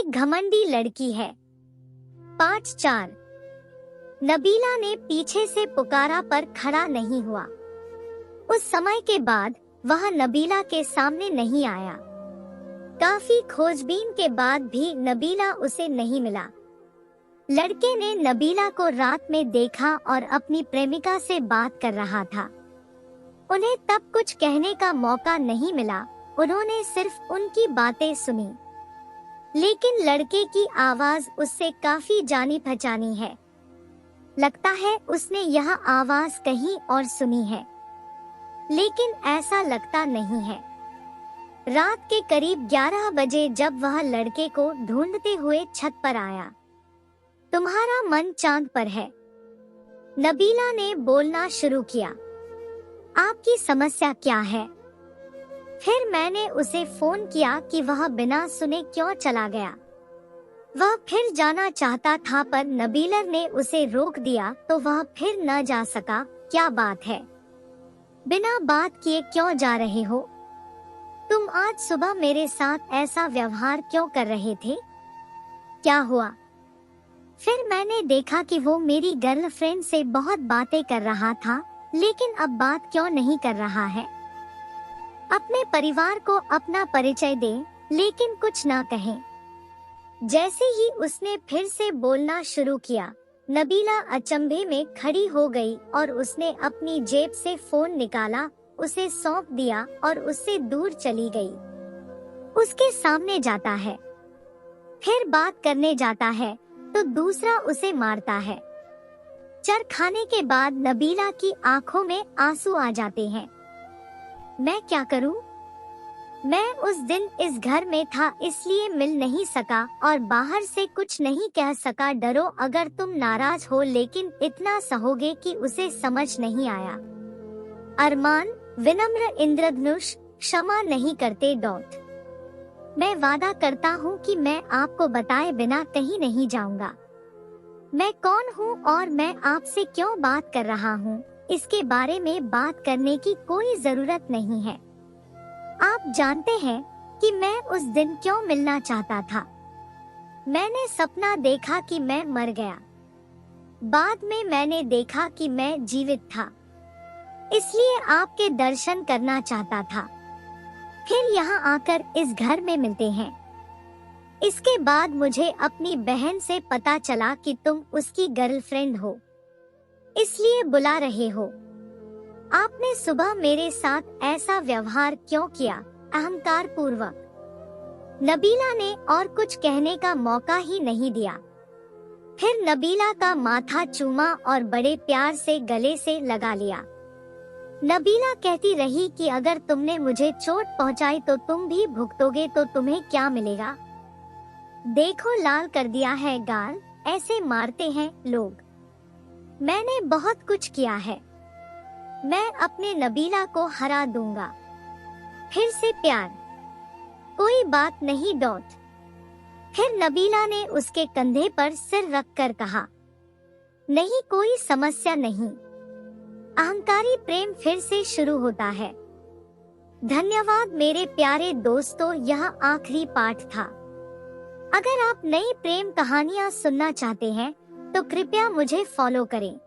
एक घमंडी लड़की है। पार्ट 4। नबीला ने पीछे से पुकारा पर खड़ा नहीं हुआ। उस समय के बाद वह नबीला के सामने नहीं आया। काफी खोजबीन के बाद भी नबीला उसे नहीं मिला। लड़के ने नबीला को रात में देखा और अपनी प्रेमिका से बात कर रहा था। उन्हें तब कुछ कहने का मौका नहीं मिला, उन्होंने सिर्फ उनकी बातें सुनी। लेकिन लड़के की आवाज उससे काफी जानी पहचानी है। लगता है उसने यह आवाज कहीं और सुनी है, लेकिन ऐसा लगता नहीं है। रात के करीब 11 बजे जब वह लड़के को ढूंढते हुए छत पर आया। तुम्हारा मन चांद पर है, नबीला ने बोलना शुरू किया। आपकी समस्या क्या है? फिर मैंने उसे फोन किया कि वह बिना सुने क्यों चला गया। वह फिर जाना चाहता था पर नबीलर ने उसे रोक दिया तो वह फिर न जा सका। क्या बात है? बिना बात किए क्यों जा रहे हो? तुम आज सुबह मेरे साथ ऐसा व्यवहार क्यों कर रहे थे? क्या हुआ? फिर मैंने देखा कि वो मेरी गर्लफ्रेंड से बहुत बातें कर रहा था, लेकिन अब बात क्यों नहीं कर रहा है? अपने परिवार को अपना परिचय दे, लेकिन कुछ ना कहे। जैसे ही उसने फिर से बोलना शुरू किया, नबीला अचंभे में खड़ी हो गई और उसने अपनी जेब से फोन निकाला, उसे सौंप दिया और उससे दूर चली गई। उसके सामने जाता है, फिर बात करने जाता है तो दूसरा उसे मारता है। चर खाने के बाद नबीला की आंखों में आंसू आ जाते हैं। मैं क्या करूं? मैं उस दिन इस घर में था इसलिए मिल नहीं सका और बाहर से कुछ नहीं कह सका। डरो अगर तुम नाराज हो, लेकिन इतना सहोगे कि उसे समझ नहीं आया। अरमान, विनम्र इंद्रधनुष, क्षमा नहीं करते डॉट। मैं वादा करता हूँ कि मैं आपको बताए बिना कहीं नहीं जाऊंगा। मैं कौन हूँ और मैं आपसे क्यों बात कर रहा हूँ, इसके बारे में बात करने की कोई जरूरत नहीं है। आप जानते हैं कि मैं उस दिन क्यों मिलना चाहता था। मैंने सपना देखा कि मैं मर गया। बाद में मैंने देखा कि मैं जीवित था, इसलिए आपके दर्शन करना चाहता था। फिर यहाँ आकर इस घर में मिलते हैं। इसके बाद मुझे अपनी बहन से पता चला कि तुम उसकी गर्लफ्रेंड हो, इसलिए बुला रहे हो। आपने सुबह मेरे साथ ऐसा व्यवहार क्यों किया, अहंकार पूर्वक? नबीला ने और कुछ कहने का मौका ही नहीं दिया। फिर नबीला का माथा चूमा और बड़े प्यार से गले से लगा लिया। नबीला कहती रही कि अगर तुमने मुझे चोट पहुंचाई तो तुम भी भुगतोगे, तो तुम्हें क्या मिलेगा? देखो लाल कर दिया है गाल, ऐसे मारते हैं लोग। मैंने बहुत कुछ किया है, मैं अपने नबीला को हरा दूंगा। फिर से प्यार, कोई बात नहीं डॉट। फिर नबीला ने उसके कंधे पर सिर रखकर कहा, नहीं कोई समस्या नहीं। अहंकारी प्रेम फिर से शुरू होता है। धन्यवाद मेरे प्यारे दोस्तों, यह आखिरी पाठ था। अगर आप नई प्रेम कहानियां सुनना चाहते हैं तो कृपया मुझे फॉलो करें।